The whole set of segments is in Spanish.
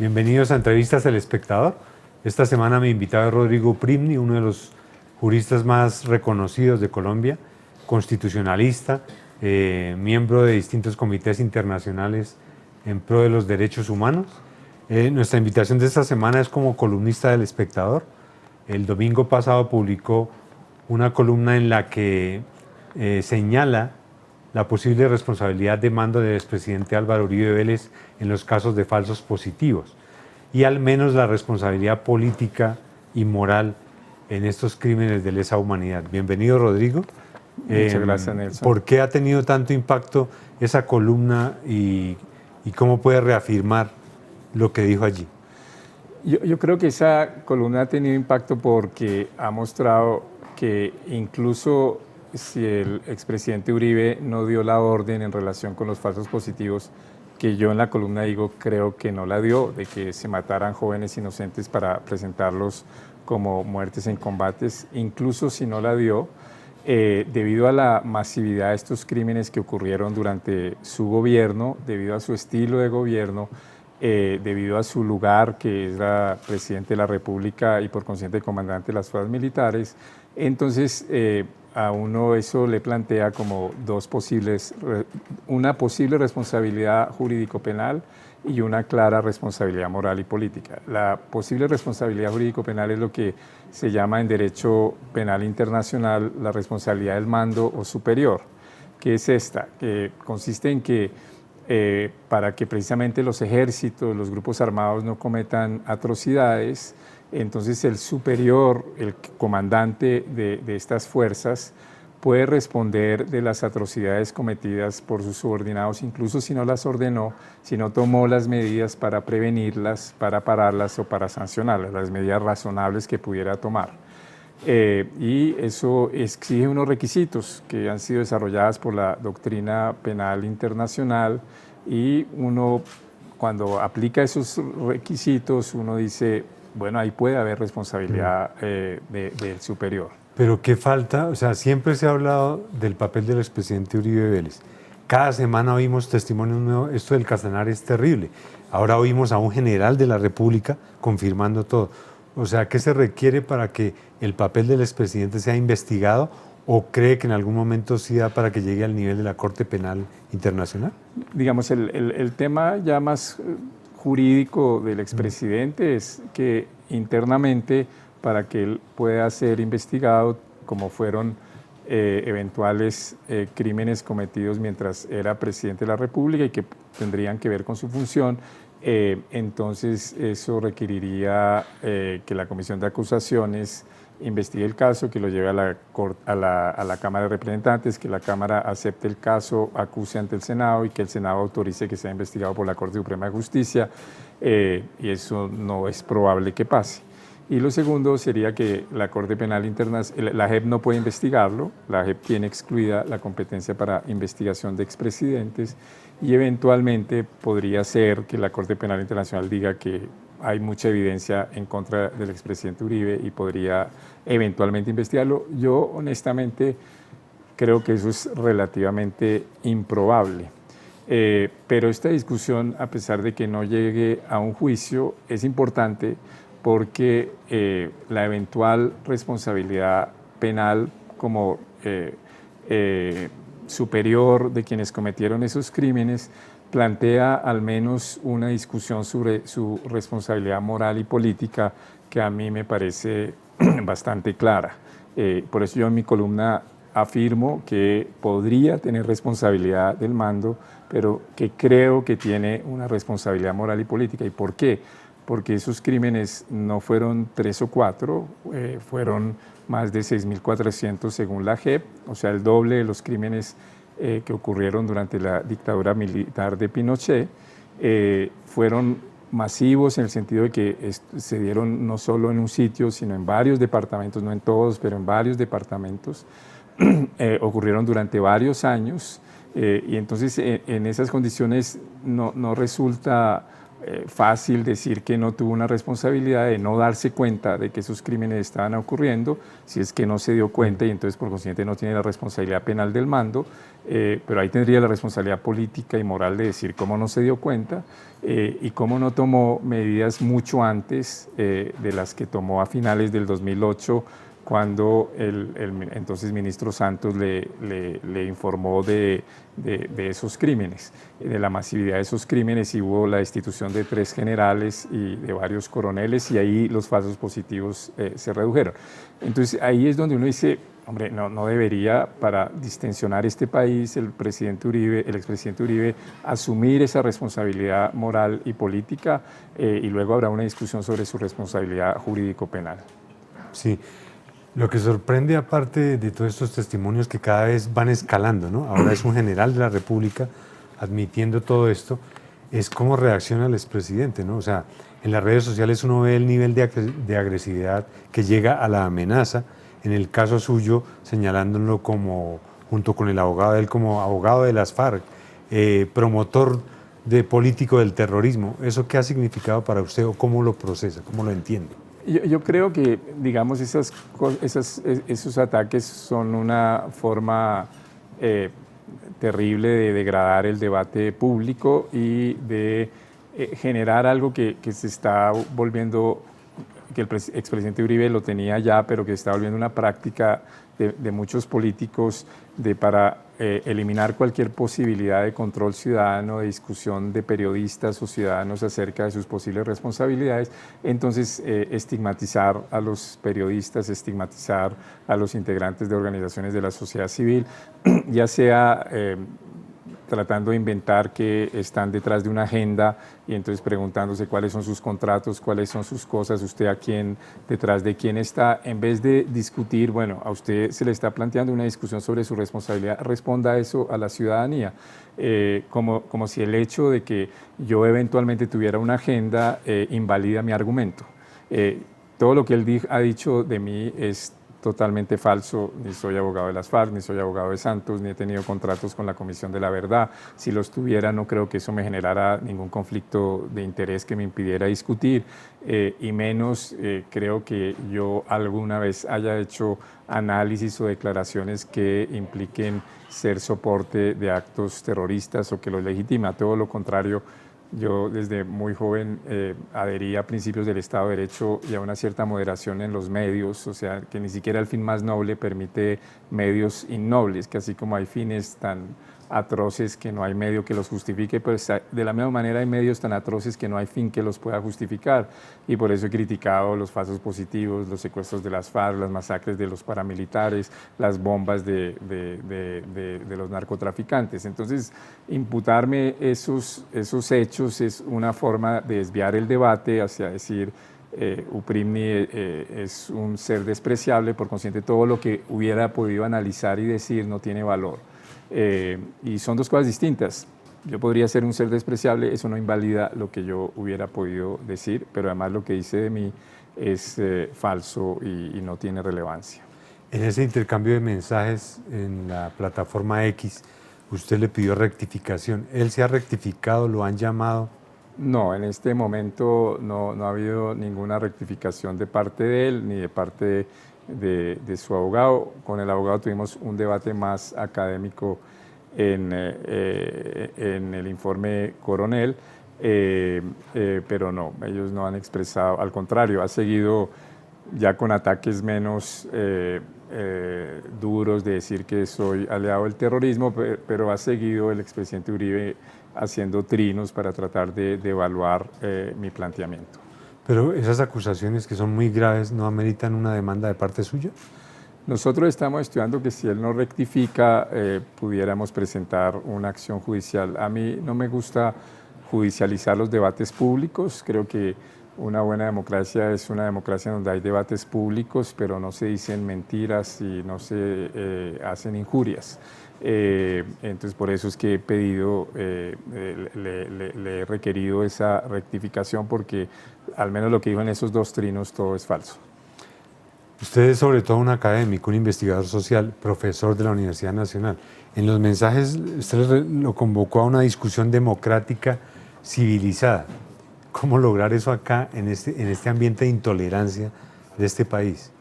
Bienvenidos a Entrevistas El Espectador. Esta semana mi invitado es Rodrigo Primni, uno de los juristas más reconocidos de Colombia, constitucionalista, miembro de distintos comités internacionales en pro de los derechos humanos. Nuestra invitación de esta semana es como columnista del Espectador. El domingo pasado publicó una columna en la que señala la posible responsabilidad de mando del expresidente Álvaro Uribe Vélez en los casos de falsos positivos y al menos la responsabilidad política y moral en estos crímenes de lesa humanidad. Bienvenido, Rodrigo. Muchas gracias, Nelson. ¿Por qué ha tenido tanto impacto esa columna y cómo puede reafirmar lo que dijo allí? Yo creo que esa columna ha tenido impacto porque ha mostrado que incluso si el expresidente Uribe no dio la orden en relación con los falsos positivos, que yo en la columna digo, creo que no la dio, de que se mataran jóvenes inocentes para presentarlos como muertes en combates, incluso si no la dio, debido a la masividad de estos crímenes que ocurrieron durante su gobierno, debido a su estilo de gobierno, debido a su lugar, que es la presidente de la República y por consiguiente comandante de las fuerzas militares, entonces a uno eso le plantea como una posible responsabilidad jurídico-penal y una clara responsabilidad moral y política. La posible responsabilidad jurídico-penal es lo que se llama en derecho penal internacional la responsabilidad del mando o superior, que es esta, que consiste en que para que precisamente los ejércitos, los grupos armados no cometan atrocidades, entonces el superior, el comandante de estas fuerzas, puede responder de las atrocidades cometidas por sus subordinados, incluso si no las ordenó, si no tomó las medidas para prevenirlas, para pararlas o para sancionarlas, las medidas razonables que pudiera tomar. Y eso exige unos requisitos que han sido desarrollados por la doctrina penal internacional y uno, cuando aplica esos requisitos, uno dice, bueno, ahí puede haber responsabilidad del superior. Pero ¿qué falta? O sea, siempre se ha hablado del papel del expresidente Uribe Vélez. Cada semana oímos testimonios nuevos. Esto del Casanare es terrible. Ahora oímos a un general de la República confirmando todo. O sea, ¿qué se requiere para que el papel del expresidente sea investigado o cree que en algún momento sí da para que llegue al nivel de la Corte Penal Internacional? Digamos, el tema ya más jurídico del expresidente es que internamente, para que él pueda ser investigado, como fueron eventuales crímenes cometidos mientras era presidente de la República y que tendrían que ver con su función, entonces eso requeriría que la Comisión de Acusaciones investigue el caso, que lo lleve a la Cámara de Representantes, que la Cámara acepte el caso, acuse ante el Senado y que el Senado autorice que sea investigado por la Corte Suprema de Justicia, y eso no es probable que pase. Y lo segundo sería que la Corte Penal Internacional, la JEP no puede investigarlo, la JEP tiene excluida la competencia para investigación de expresidentes y eventualmente podría ser que la Corte Penal Internacional diga que hay mucha evidencia en contra del expresidente Uribe y podría eventualmente investigarlo. Yo honestamente creo que eso es relativamente improbable. Pero esta discusión, a pesar de que no llegue a un juicio, es importante porque la eventual responsabilidad penal como superior de quienes cometieron esos crímenes plantea al menos una discusión sobre su responsabilidad moral y política que a mí me parece bastante clara. Por eso yo en mi columna afirmo que podría tener responsabilidad del mando, pero que creo que tiene una responsabilidad moral y política. ¿Y por qué? Porque esos crímenes no fueron 3 o 4, fueron más de 6.400 según la JEP, o sea, el doble de los crímenes que ocurrieron durante la dictadura militar de Pinochet. Fueron masivos en el sentido de que se dieron no solo en un sitio, sino en varios departamentos, no en todos, pero en varios departamentos. Ocurrieron durante varios años y entonces en esas condiciones no resulta fácil decir que no tuvo una responsabilidad de no darse cuenta de que esos crímenes estaban ocurriendo, si es que no se dio cuenta y entonces por consiguiente no tiene la responsabilidad penal del mando, pero ahí tendría la responsabilidad política y moral de decir cómo no se dio cuenta y cómo no tomó medidas mucho antes de las que tomó a finales del 2008, cuando el entonces ministro Santos le informó de esos crímenes, de la masividad de esos crímenes, y hubo la destitución de 3 generales y de varios coroneles, y ahí los falsos positivos se redujeron. Entonces ahí es donde uno dice, hombre, no debería, para distensionar este país, el expresidente Uribe, asumir esa responsabilidad moral y política, y luego habrá una discusión sobre su responsabilidad jurídico-penal. Sí. Lo que sorprende, aparte de todos estos testimonios que cada vez van escalando, ¿no? Ahora es un general de la República admitiendo todo esto, es cómo reacciona el expresidente, ¿no? O sea, en las redes sociales uno ve el nivel de agresividad que llega a la amenaza, en el caso suyo señalándolo como, junto con el abogado de él, como abogado de las FARC, promotor político del terrorismo. ¿Eso qué ha significado para usted o cómo lo procesa, cómo lo entiende? Yo creo que, digamos, esos ataques son una forma terrible de degradar el debate público y de generar algo que se está volviendo, que el expresidente Uribe lo tenía ya, pero que se está volviendo una práctica de muchos políticos para eliminar cualquier posibilidad de control ciudadano, de discusión de periodistas o ciudadanos acerca de sus posibles responsabilidades. Entonces, estigmatizar a los periodistas, estigmatizar a los integrantes de organizaciones de la sociedad civil, ya sea tratando de inventar que están detrás de una agenda y entonces preguntándose cuáles son sus contratos, cuáles son sus cosas, usted detrás de quién está, en vez de discutir, bueno, a usted se le está planteando una discusión sobre su responsabilidad, responda eso a la ciudadanía, como si el hecho de que yo eventualmente tuviera una agenda invalida mi argumento. Todo lo que él ha dicho de mí es totalmente falso. Ni soy abogado de las FARC, ni soy abogado de Santos, ni he tenido contratos con la Comisión de la Verdad. Si los tuviera, no creo que eso me generara ningún conflicto de interés que me impidiera discutir, y menos creo que yo alguna vez haya hecho análisis o declaraciones que impliquen ser soporte de actos terroristas o que los legitima. Todo lo contrario. Yo desde muy joven adherí a principios del Estado de Derecho y a una cierta moderación en los medios, o sea, que ni siquiera el fin más noble permite medios innobles, que así como hay fines tan atroces que no hay medio que los justifique, pues de la misma manera hay medios tan atroces que no hay fin que los pueda justificar, y por eso he criticado los falsos positivos, los secuestros de las FARC, las masacres de los paramilitares, las bombas de los narcotraficantes. Entonces, imputarme esos hechos es una forma de desviar el debate hacia decir Uprimni es un ser despreciable, por consiguiente todo lo que hubiera podido analizar y decir no tiene valor. Y son dos cosas distintas. Yo podría ser un ser despreciable, eso no invalida lo que yo hubiera podido decir, pero además lo que dice de mí es falso y no tiene relevancia. En ese intercambio de mensajes en la plataforma X, usted le pidió rectificación. ¿Él se ha rectificado? ¿Lo han llamado? No, en este momento no ha habido ninguna rectificación de parte de él ni de parte de su abogado. Con el abogado tuvimos un debate más académico en el informe Coronel, pero no, ellos no han expresado, al contrario, ha seguido ya con ataques menos duros de decir que soy aliado del terrorismo, pero ha seguido el expresidente Uribe haciendo trinos para tratar de evaluar mi planteamiento. Pero esas acusaciones, que son muy graves, ¿no ameritan una demanda de parte suya? Nosotros estamos estudiando que si él no rectifica, pudiéramos presentar una acción judicial. A mí no me gusta judicializar los debates públicos. Creo que una buena democracia es una democracia donde hay debates públicos, pero no se dicen mentiras y no se hacen injurias. Entonces, por eso es que he pedido, le he requerido esa rectificación, porque al menos lo que dijo en esos 2 trinos, todo es falso. Usted es sobre todo un académico, un investigador social, profesor de la Universidad Nacional. En los mensajes usted lo convocó a una discusión democrática civilizada. ¿Cómo lograr eso acá, en este ambiente de intolerancia de este país?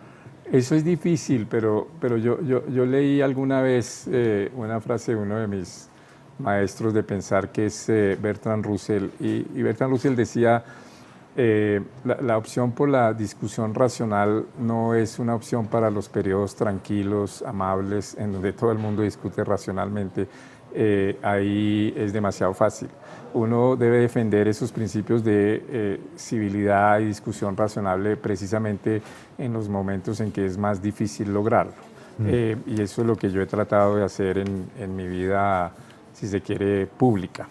Eso es difícil, pero yo leí alguna vez una frase de uno de mis maestros de pensar, que es Bertrand Russell, y Bertrand Russell decía, la opción por la discusión racional no es una opción para los periodos tranquilos, amables, en donde todo el mundo discute racionalmente. Ahí es demasiado fácil. Uno debe defender esos principios de civilidad y discusión razonable precisamente en los momentos en que es más difícil lograrlo. Y eso es lo que yo he tratado de hacer en mi vida, si se quiere, pública,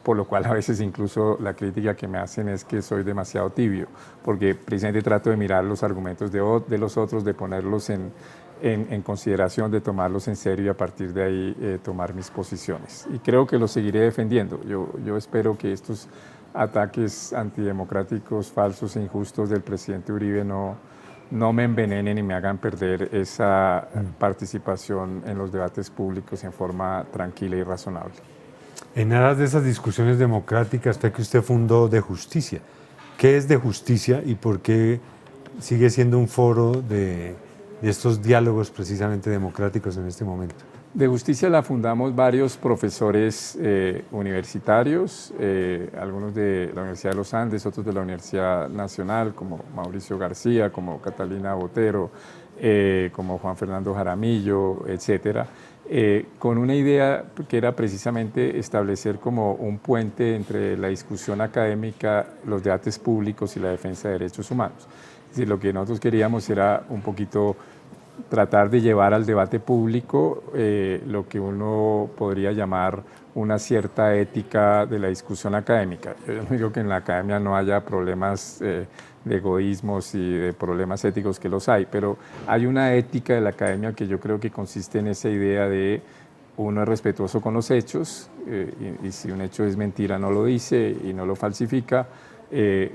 por lo cual a veces incluso la crítica que me hacen es que soy demasiado tibio, porque precisamente trato de mirar los argumentos de los otros, de ponerlos en consideración, de tomarlos en serio y a partir de ahí tomar mis posiciones. Y creo que los seguiré defendiendo. Yo espero que estos ataques antidemocráticos, falsos e injustos del presidente Uribe no me envenenen y me hagan perder esa participación en los debates públicos en forma tranquila y razonable. En aras de esas discusiones democráticas, que usted fundó De Justicia. ¿Qué es De Justicia y por qué sigue siendo un foro de estos diálogos precisamente democráticos en este momento? De Justicia la fundamos varios profesores universitarios, algunos de la Universidad de los Andes, otros de la Universidad Nacional, como Mauricio García, como Catalina Botero, como Juan Fernando Jaramillo, etcétera, con una idea que era precisamente establecer como un puente entre la discusión académica, los debates públicos y la defensa de derechos humanos. Es decir, lo que nosotros queríamos era un poquito tratar de llevar al debate público lo que uno podría llamar una cierta ética de la discusión académica. Yo no digo que en la academia no haya problemas de egoísmos y de problemas éticos, que los hay, pero hay una ética de la academia que yo creo que consiste en esa idea de uno es respetuoso con los hechos y si un hecho es mentira no lo dice y no lo falsifica.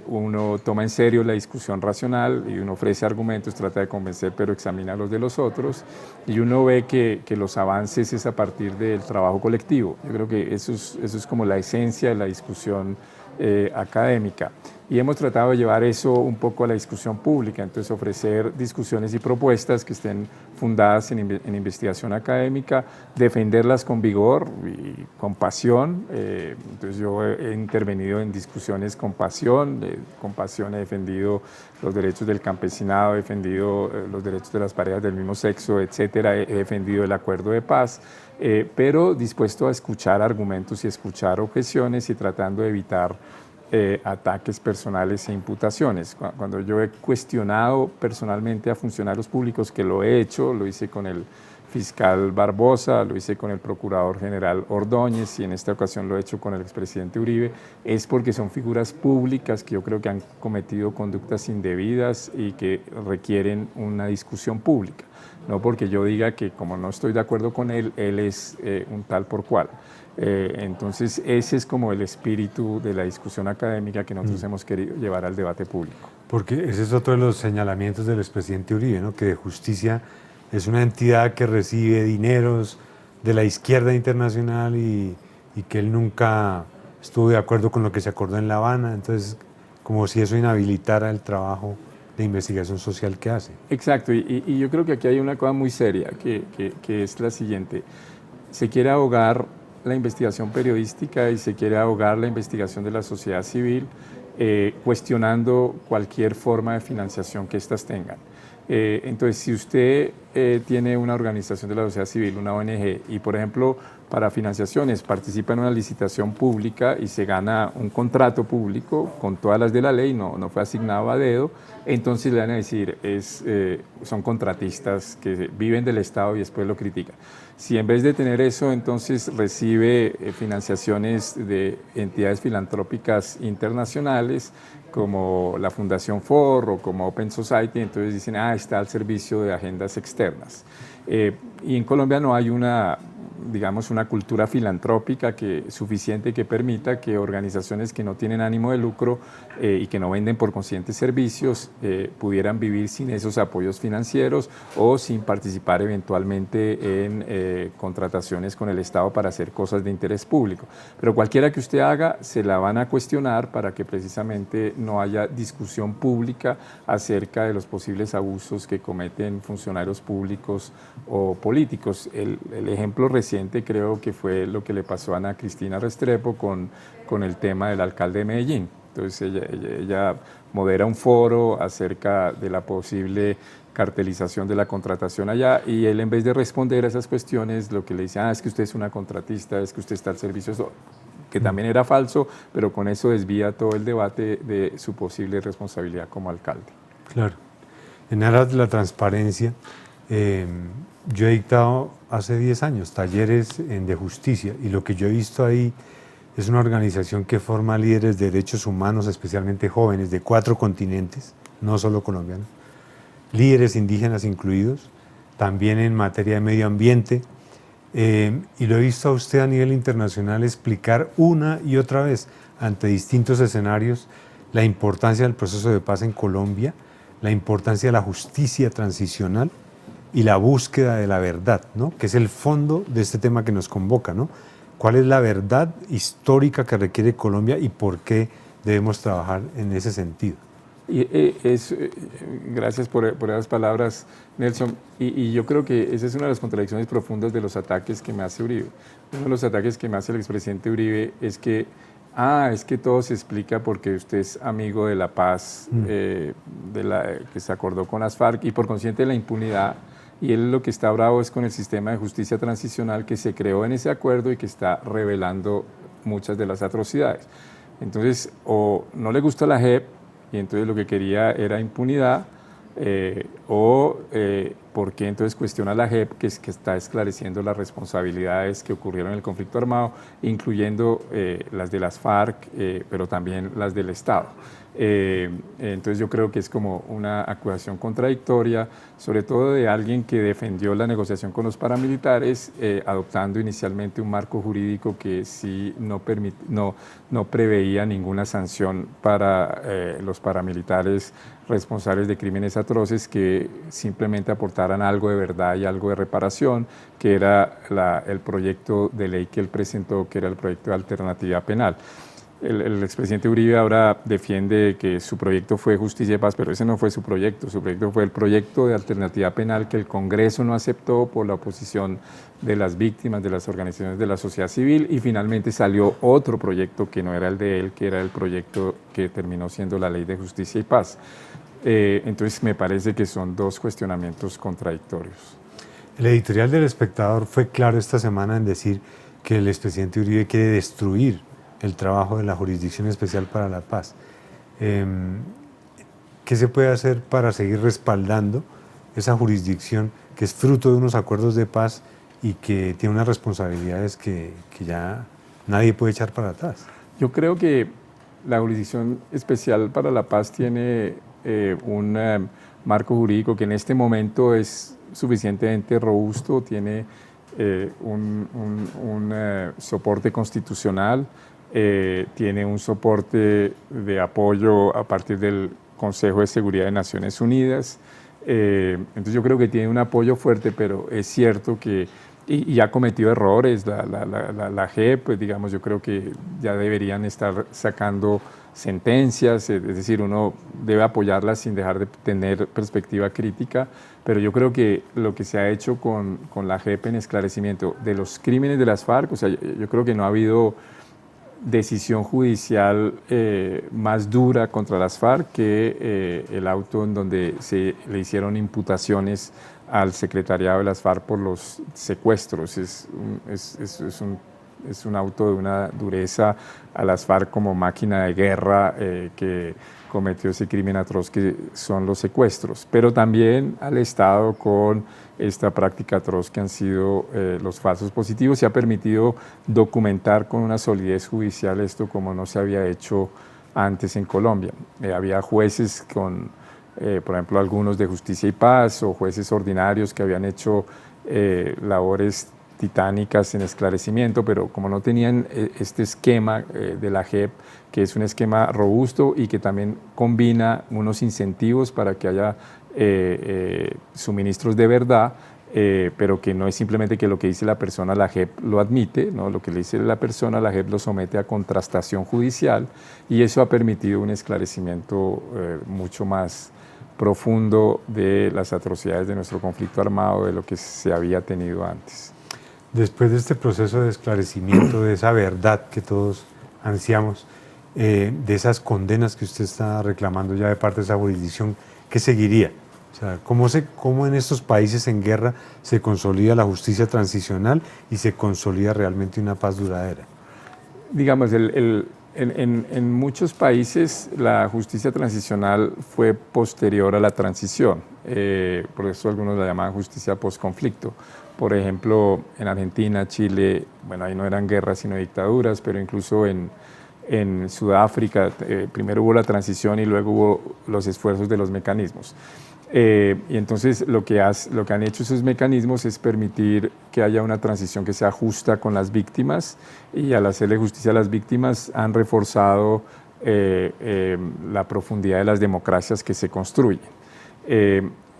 Uno toma en serio la discusión racional y uno ofrece argumentos, trata de convencer, pero examina los de los otros y uno ve que los avances es a partir del trabajo colectivo. Yo creo que eso es como la esencia de la discusión académica. Y hemos tratado de llevar eso un poco a la discusión pública, entonces ofrecer discusiones y propuestas que estén fundadas en investigación académica, defenderlas con vigor y con pasión. Entonces yo he intervenido en discusiones con pasión he defendido los derechos del campesinado, he defendido los derechos de las parejas del mismo sexo, etcétera, he defendido el acuerdo de paz, pero dispuesto a escuchar argumentos y escuchar objeciones y tratando de evitar ataques personales e imputaciones. Cuando yo he cuestionado personalmente a funcionarios públicos, que lo he hecho, lo hice con el fiscal Barbosa, lo hice con el procurador general Ordóñez y en esta ocasión lo he hecho con el expresidente Uribe, es porque son figuras públicas que yo creo que han cometido conductas indebidas y que requieren una discusión pública. No porque yo diga que como no estoy de acuerdo con él es un tal por cual. Entonces ese es como el espíritu de la discusión académica que nosotros hemos querido llevar al debate público. Porque ese es otro de los señalamientos del expresidente Uribe, ¿no? Que De Justicia es una entidad que recibe dineros de la izquierda internacional y que él nunca estuvo de acuerdo con lo que se acordó en La Habana, entonces como si eso inhabilitara el trabajo de investigación social que hace. Exacto, y yo creo que aquí hay una cosa muy seria que es la siguiente: se quiere ahogar la investigación periodística y se quiere ahogar la investigación de la sociedad civil cuestionando cualquier forma de financiación que éstas tengan. Entonces, si usted tiene una organización de la sociedad civil, una ONG, y por ejemplo para financiaciones participa en una licitación pública y se gana un contrato público con todas las de la ley, no fue asignado a dedo, entonces le van a decir, son contratistas que viven del Estado y después lo critican. Si en vez de tener eso, entonces recibe financiaciones de entidades filantrópicas internacionales, como la Fundación Ford o como Open Society, entonces dicen, está al servicio de agendas externas. Y en Colombia no hay una digamos, una cultura filantrópica suficiente que permita que organizaciones que no tienen ánimo de lucro y que no venden por consiguiente servicios pudieran vivir sin esos apoyos financieros o sin participar eventualmente en contrataciones con el Estado para hacer cosas de interés público. Pero cualquiera que usted haga se la van a cuestionar para que precisamente no haya discusión pública acerca de los posibles abusos que cometen funcionarios públicos o políticos. El ejemplo reciente creo que fue lo que le pasó a Ana Cristina Restrepo con el tema del alcalde de Medellín. Entonces ella modera un foro acerca de la posible cartelización de la contratación allá y él, en vez de responder a esas cuestiones, lo que le dice, es que usted es una contratista, es que usted está al servicio, que también era falso, pero con eso desvía todo el debate de su posible responsabilidad como alcalde. Claro. En aras de la transparencia, yo he dictado hace 10 años talleres de justicia y lo que yo he visto ahí es una organización que forma líderes de derechos humanos, especialmente jóvenes de 4 continentes, no solo colombianos, líderes indígenas incluidos, también en materia de medio ambiente, y lo he visto a usted a nivel internacional explicar una y otra vez ante distintos escenarios la importancia del proceso de paz en Colombia, la importancia de la justicia transicional y la búsqueda de la verdad, ¿no? Que es el fondo de este tema que nos convoca, ¿no? ¿Cuál es la verdad histórica que requiere Colombia y por qué debemos trabajar en ese sentido? Gracias por esas palabras, Nelson. Y yo creo que esa es una de las contradicciones profundas de los ataques que me hace Uribe. Uno de los ataques que me hace el expresidente Uribe es que todo se explica porque usted es amigo de la paz que se acordó con las FARC y por consiguiente de la impunidad. Y él lo que está bravo es con el sistema de justicia transicional que se creó en ese acuerdo y que está revelando muchas de las atrocidades. Entonces, o no le gusta la JEP y entonces lo que quería era impunidad, ¿por qué entonces cuestiona la JEP que está esclareciendo las responsabilidades que ocurrieron en el conflicto armado, incluyendo las de las FARC, pero también las del Estado? Entonces yo creo que es como una acusación contradictoria, sobre todo de alguien que defendió la negociación con los paramilitares, adoptando inicialmente un marco jurídico que sí no preveía ninguna sanción para los paramilitares responsables de crímenes atroces que simplemente aportaran algo de verdad y algo de reparación, que era el proyecto de ley que él presentó, que era el proyecto de alternativa penal. El expresidente Uribe ahora defiende que su proyecto fue justicia y paz, pero ese no fue su proyecto fue el proyecto de alternativa penal que el Congreso no aceptó por la oposición de las víctimas, de las organizaciones de la sociedad civil, y finalmente salió otro proyecto que no era el de él, que era el proyecto que terminó siendo la Ley de Justicia y Paz. Entonces me parece que son dos cuestionamientos contradictorios. El editorial del Espectador fue claro esta semana en decir que el expresidente Uribe quiere destruir el trabajo de la Jurisdicción Especial para la Paz. ¿Qué se puede hacer para seguir respaldando esa jurisdicción que es fruto de unos acuerdos de paz y que tiene unas responsabilidades que ya nadie puede echar para atrás? Yo creo que la Jurisdicción Especial para la Paz tiene un marco jurídico que en este momento es suficientemente robusto, tiene un soporte constitucional, tiene un soporte de apoyo a partir del Consejo de Seguridad de Naciones Unidas. Entonces yo creo que tiene un apoyo fuerte, pero es cierto que y ha cometido errores. La JEP, pues, digamos, yo creo que ya deberían estar sacando sentencias, es decir, uno debe apoyarlas sin dejar de tener perspectiva crítica, pero yo creo que lo que se ha hecho con la JEP en esclarecimiento de los crímenes de las FARC, o sea, yo creo que no ha habido decisión judicial más dura contra las FARC que el auto en donde se le hicieron imputaciones al secretariado de las FARC por los secuestros. Es un auto de una dureza a las FARC como máquina de guerra que cometió ese crimen atroz que son los secuestros, pero también al Estado con esta práctica atroz que han sido los falsos positivos, y ha permitido documentar con una solidez judicial esto como no se había hecho antes en Colombia. Había jueces con, por ejemplo, algunos de Justicia y Paz o jueces ordinarios que habían hecho labores titánicas en esclarecimiento, pero como no tenían este esquema de la JEP, que es un esquema robusto y que también combina unos incentivos para que haya suministros de verdad, pero que no es simplemente que lo que dice la persona, la JEP lo admite, ¿no? Lo que le dice la persona, la JEP lo somete a contrastación judicial, y eso ha permitido un esclarecimiento mucho más profundo de las atrocidades de nuestro conflicto armado de lo que se había tenido antes. Después de este proceso de esclarecimiento, de esa verdad que todos ansiamos, de esas condenas que usted está reclamando ya de parte de esa jurisdicción, ¿qué seguiría? O sea, ¿cómo en estos países en guerra se consolida la justicia transicional y se consolida realmente una paz duradera? Digamos, en muchos países la justicia transicional fue posterior a la transición, por eso algunos la llaman justicia postconflicto. Por ejemplo, en Argentina, Chile, bueno, ahí no eran guerras sino dictaduras, pero incluso en Sudáfrica primero hubo la transición y luego hubo los esfuerzos de los mecanismos. Y entonces lo que han hecho esos mecanismos es permitir que haya una transición que sea justa con las víctimas, y al hacerle justicia a las víctimas han reforzado la profundidad de las democracias que se construyen.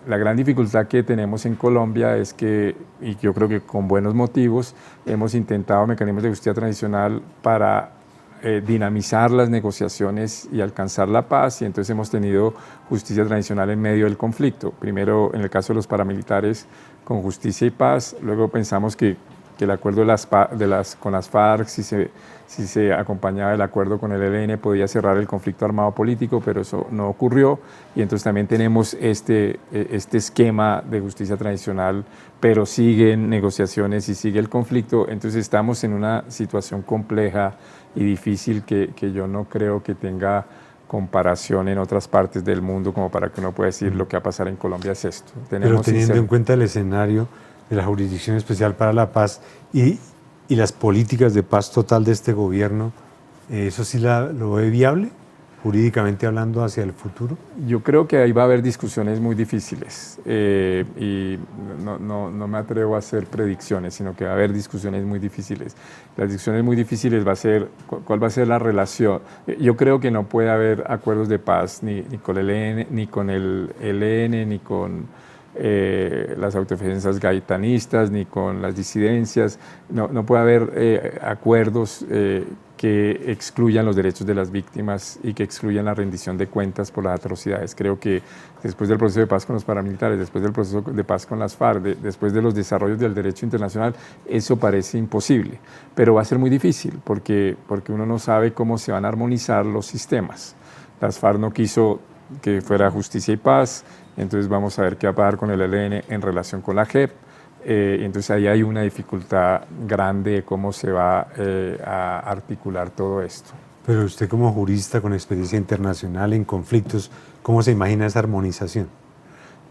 La gran dificultad que tenemos en Colombia es que, y yo creo que con buenos motivos, hemos intentado mecanismos de justicia transicional para dinamizar las negociaciones y alcanzar la paz, y entonces hemos tenido justicia transicional en medio del conflicto. Primero, en el caso de los paramilitares, con justicia y paz. Luego pensamos que el acuerdo con las FARC, si se acompañaba del acuerdo con el ELN, podía cerrar el conflicto armado político, pero eso no ocurrió. Y entonces también tenemos este esquema de justicia transicional, pero siguen negociaciones y sigue el conflicto. Entonces estamos en una situación compleja y difícil que yo no creo que tenga comparación en otras partes del mundo como para que uno pueda decir lo que va a pasar en Colombia es esto. Pero teniendo en cuenta el escenario de la Jurisdicción Especial para la Paz y las políticas de paz total de este gobierno, ¿eso sí lo ve viable, jurídicamente hablando, hacia el futuro? Yo creo que ahí va a haber discusiones muy difíciles, y no me atrevo a hacer predicciones, sino que va a haber discusiones muy difíciles. Las discusiones muy difíciles va a ser cuál va a ser la relación. Yo creo que no puede haber acuerdos de paz ni con el ELN, ni con el ELN, ni con las autodefensas gaitanistas, ni con las disidencias. No puede haber acuerdos que excluyan los derechos de las víctimas y que excluyan la rendición de cuentas por las atrocidades. Creo que después del proceso de paz con los paramilitares, después del proceso de paz con las FARC, después de los desarrollos del derecho internacional, eso parece imposible. Pero va a ser muy difícil porque uno no sabe cómo se van a armonizar los sistemas. Las FARC no quiso que fuera justicia y paz, entonces vamos a ver qué va a pasar con el ELN en relación con la JEP. Entonces ahí hay una dificultad grande de cómo se va a articular todo esto. Pero usted como jurista con experiencia internacional en conflictos, ¿cómo se imagina esa armonización?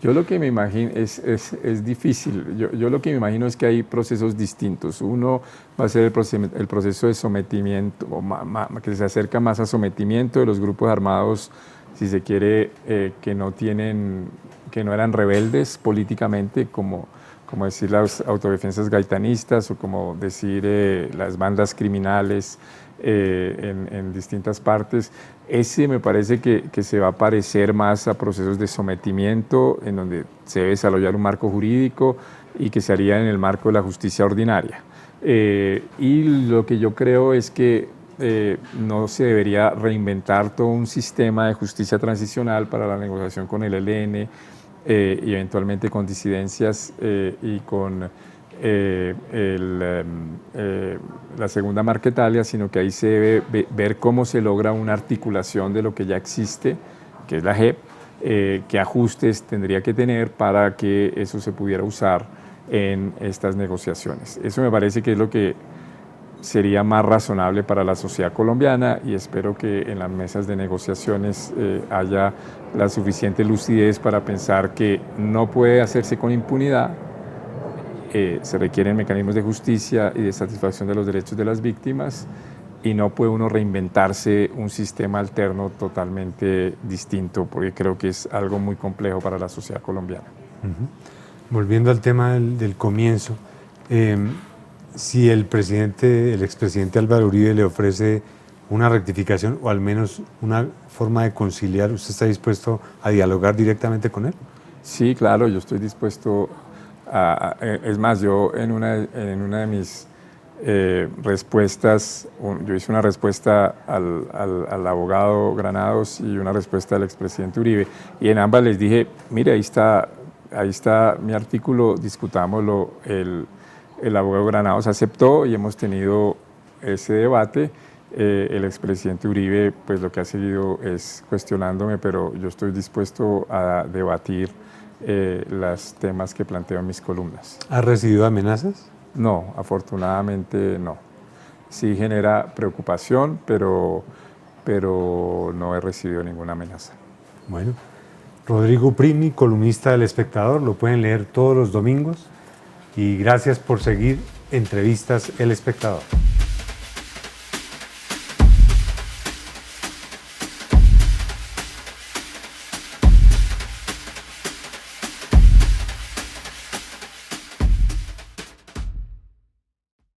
Yo lo que me imagino es difícil. Yo lo que me imagino es que hay procesos distintos. Uno va a ser el proceso de sometimiento, que se acerca más a sometimiento de los grupos armados, si se quiere, que no eran rebeldes políticamente, como decir las autodefensas gaitanistas, o como decir las bandas criminales en distintas partes. Ese me parece que se va a parecer más a procesos de sometimiento, en donde se debe desarrollar un marco jurídico y que se haría en el marco de la justicia ordinaria. Y lo que yo creo es que no se debería reinventar todo un sistema de justicia transicional para la negociación con el ELN, y eventualmente con disidencias y con la segunda Marquetalia, sino que ahí se debe ver cómo se logra una articulación de lo que ya existe, que es la JEP, qué ajustes tendría que tener para que eso se pudiera usar en estas negociaciones. Eso me parece que es lo que sería más razonable para la sociedad colombiana, y espero que en las mesas de negociaciones haya la suficiente lucidez para pensar que no puede hacerse con impunidad. Se requieren mecanismos de justicia y de satisfacción de los derechos de las víctimas, y no puede uno reinventarse un sistema alterno totalmente distinto, porque creo que es algo muy complejo para la sociedad colombiana. Volviendo al tema del comienzo, si el expresidente Álvaro Uribe le ofrece una rectificación o al menos una forma de conciliar, ¿usted está dispuesto a dialogar directamente con él? Sí, claro, yo estoy dispuesto es más, yo en una de mis respuestas, yo hice una respuesta al abogado Granados y una respuesta al expresidente Uribe, y en ambas les dije, mire, ahí está mi artículo, discutámoslo. El abogado Granados aceptó y hemos tenido ese debate. El expresidente Uribe, pues lo que ha seguido es cuestionándome, pero yo estoy dispuesto a debatir los temas que planteo en mis columnas. ¿Ha recibido amenazas? No, afortunadamente no. Sí genera preocupación, pero no he recibido ninguna amenaza. Bueno, Rodrigo Primni, columnista del Espectador, lo pueden leer todos los domingos, y gracias por seguir Entrevistas El Espectador.